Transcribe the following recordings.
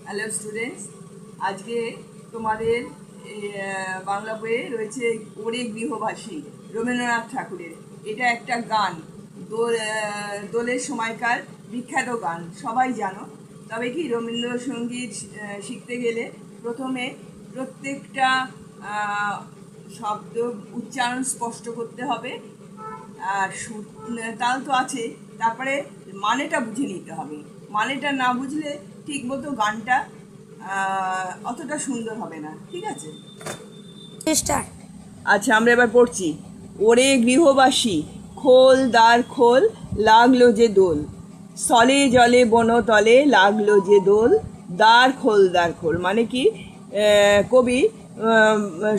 Hello students, আজকে তোমাদের বাংলা বইয়ে রয়েছে ওরে গৃহবাসী রবীন্দ্রনাথ ঠাকুরের। এটা একটা গান, দোলের সময়কার বিখ্যাত গান, সবাই জানো। তবে কি রবীন্দ্রসঙ্গীত শিখতে গেলে প্রথমে প্রত্যেকটা শব্দ উচ্চারণ স্পষ্ট করতে হবে, আর তাল তো আছে, তারপরে মানেটা বুঝে নিতে হবে। মানেটা না বুঝলে ঠিক মতো গানটা অতটা সুন্দর হবে না। ঠিক আছে, আচ্ছা আমরা এবার পড়ছি। ওরে গৃহবাসী খোল দ্বার খোল, লাগলো যে দোল, স্থলে জলে বনতলে লাগলো যে দোল, দ্বার খোল দ্বার খোল। মানে কি, কবি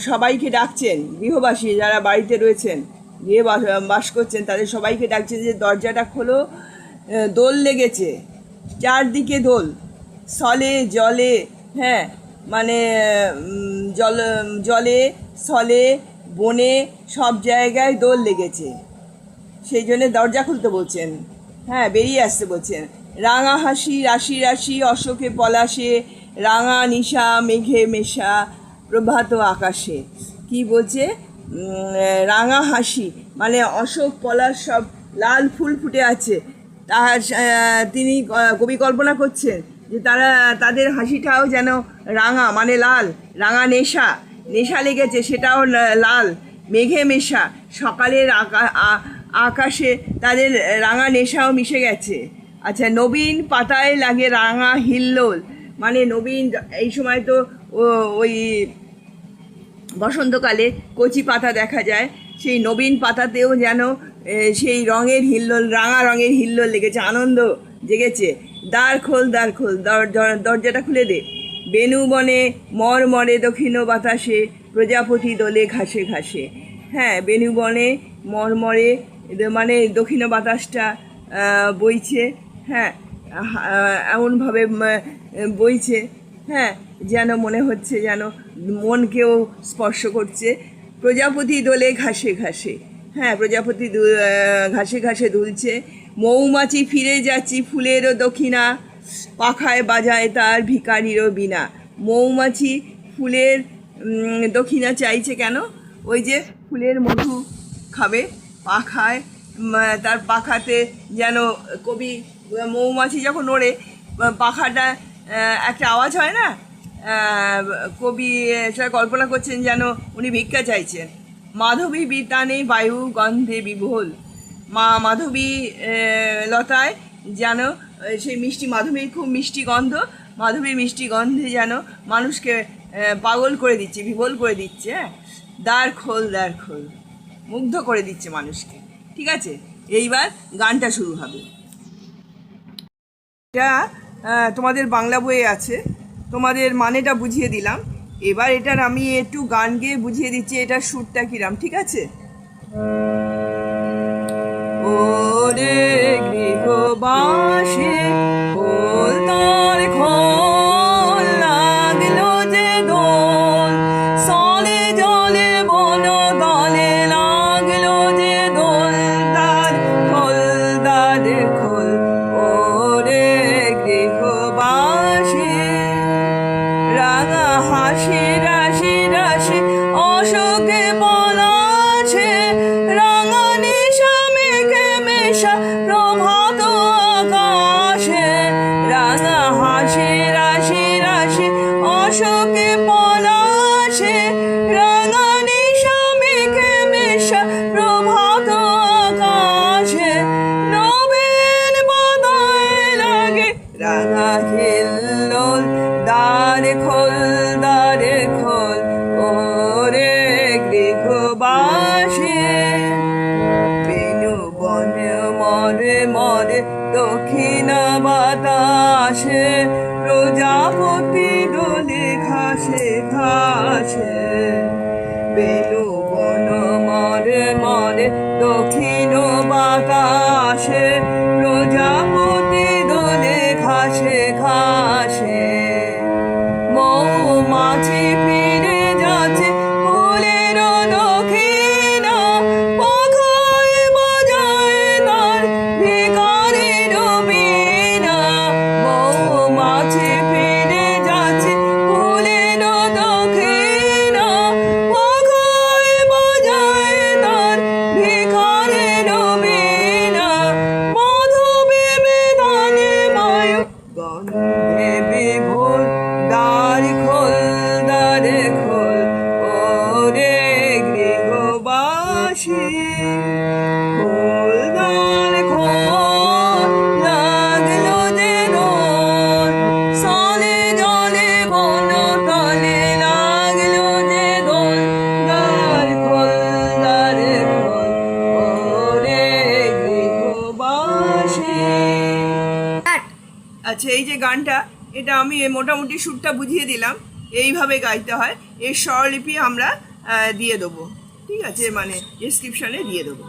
সবাইকে ডাকছেন, গৃহবাসী যারা বাড়িতে রয়েছেন, গৃহে বাস করছেন, তাদের সবাইকে ডাকছেন যে দরজাটা খোলো, দোল লেগেছে, চারদিকে দোল, স্থলে জলে, হ্যাঁ মানে জলে স্থলে বনে সব জায়গায় দোল লেগেছে, সেই জন্যে দরজা খুলতে বলছেন, হ্যাঁ বেরিয়ে আসতে বলছেন। রাঙা হাসি রাশি রাশি অশোকে পলাশে, রাঙা নিশা মেঘে মেশা প্রভাত আকাশে। কি বলছে? রাঙা হাসি মানে অশোক পলাশ সব লাল ফুল ফুটে আছে, তার তিনি কবি কল্পনা করছেন যে তাদের হাসিটাও যেন রাঙা মানে লাল, রাঙা নেশা নেশা লেগেছে, সেটাও লাল, মেঘে মেশা সকালের আকাশে তাদের রাঙা নেশাও মিশে গেছে। আচ্ছা, নবীন পাতায় লাগে রাঙা হিল্লোল, মানে নবীন, এই সময় তো ওই বসন্তকালে কচি পাতা দেখা যায়, সেই নবীন পাতাতেও যেন সেই রঙের হিল্লোল, রাঙা রঙের হিল্লোল লেগেছে, আনন্দ জেগেছে। দ্বার খোল দ্বার খোল, দরজাটা খুলে দে। বেনু বনে মর মরে দক্ষিণ বাতাসে, প্রজাপতি দোলে ঘাসে ঘাসে। হ্যাঁ, বেনু বনে মরমরে মানে দক্ষিণ বাতাসটা বইছে, হ্যাঁ এমনভাবে বইছে, হ্যাঁ যেন মনে হচ্ছে যেন মনকেও স্পর্শ করছে। প্রজাপতি দোলে ঘাসে ঘাসে, হ্যাঁ প্রজাপতি ঘাসে ঘাসে দুলছে। মৌমাছি ফিরে যাচ্ছি ফুলেরও দক্ষিণা, পাখায় বাজায় তার ভিখারিরও বিনা। মৌমাছি ফুলের দক্ষিণা চাইছে কেন? ওই যে ফুলের মধু খাবে, পাখায় তার পাখাতে যেন কবি, মৌমাছি যখন ওড়ে পাখাটা একটা আওয়াজ হয় না, কবি সেটা কল্পনা করছেন যেন উনি ভিক্ষা চাইছেন। মাধবী বিতানে বায়ু গন্ধে বিভোল, মাধবী লতায় যেন সেই মিষ্টি, মাধবীর খুব মিষ্টি গন্ধ, মাধবীর মিষ্টি গন্ধে যেন মানুষকে পাগল করে দিচ্ছে, বিভোল করে দিচ্ছে। হ্যাঁ, দ্বার খোল দ্বার খোল, মুগ্ধ করে দিচ্ছে মানুষকে। ঠিক আছে, এইবার গানটা শুরু হবে। এটা তোমাদের বাংলা বইয়ে আছে, তোমাদের মানেটা বুঝিয়ে দিলাম। এবার এটার আমি একটু গান গেয়ে বুঝিয়ে দিচ্ছি এটার সুরটা কিরাম। ঠিক আছে, ওরে গৃহবাসী খোল তার খোল, লাগলো যে দোল, স্থলে জলে বনতলে লাগলো যে দোল, দ্বার খোল দ্বার খোল। ওরে গৃহবাসী রাঙা হাসি রাশি রাশি অশোকে পলাশে, রাঙা নিশা মেঘে মেশা প্রভাত আকাশে। রাঙা হাসি রাশি রাশি অশোকে পলাশে, রাঙা নিশা মেঘে মেশা প্রভাত আকাশে। নবীন পাতায় লাগে রাঙা হিল্লোল, দ্বার খোল দ্বার খোল। ওরে গৃহবাসী বেনু বনে মরে মরে দক্ষিণ বাতাসে, প্রজাপতি দোলে ঘাসে ঘাসে। বেনু বন মরে মরে দক্ষিণ বাতাসে, প্রজাপতি দোলে ঘাসে ঘাসে। মৌমাছি ফিরে যাচ্ছে ফুলের দক্ষিণা, পাখায় বাজায় তার ভিখারির বিনা। মৌমাছি ফিরে আচ্ছা, এই যে গানটা, এটা আমি মোটামুটি সুরটা বুঝিয়ে দিলাম, এইভাবে গাইতে হয়। এর স্বরলিপি আমরা দিয়ে দেবো, ঠিক আছে, মানে ডেসক্রিপশানে দিয়ে দেবো।